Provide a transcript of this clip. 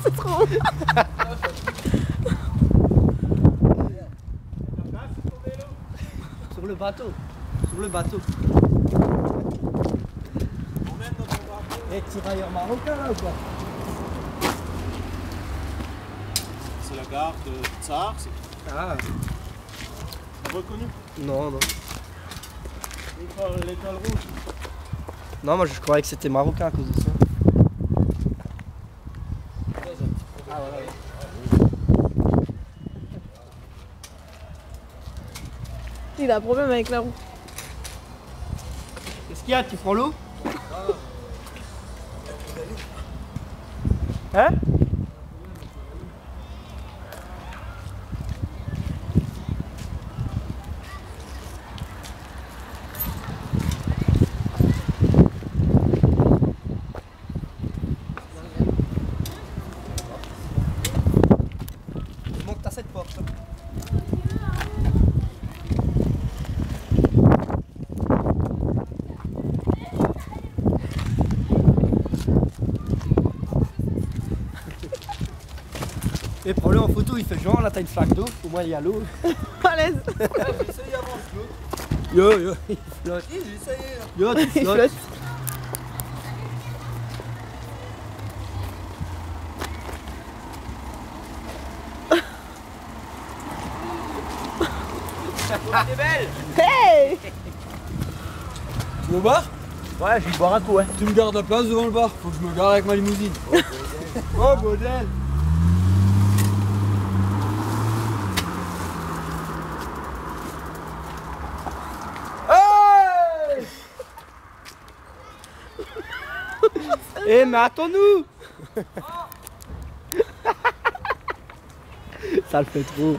C'est trop. Sur le bateau. Sur le bateau. Et tirailleur marocain là ou quoi? C'est la gare de Tsar. Ah. T'as reconnu? Non, non. L'étoile rouge. Non, moi je croyais que c'était marocain à cause de ça. Ah voilà. Il a un problème avec la roue. Qu'est-ce qu'il y a? Tu prends l'eau? Hein? Il manque ta cette porte. Et prends-le en photo, il fait genre là t'as une flaque d'eau, au moins il y a l'eau. À l'aise. J'ai essayé avant ce l'autre. Yo, il flotte. J'ai essayé. Yo, tu Il flottes. flotte. T'es belle. Hey! Tu veux boire? Ouais, je vais boire un coup, ouais. Tu me gardes la place devant le bar. Faut que je me gare avec ma limousine. Oh, modèle. Hey! Eh, mais attends-nous. Ça le fait trop.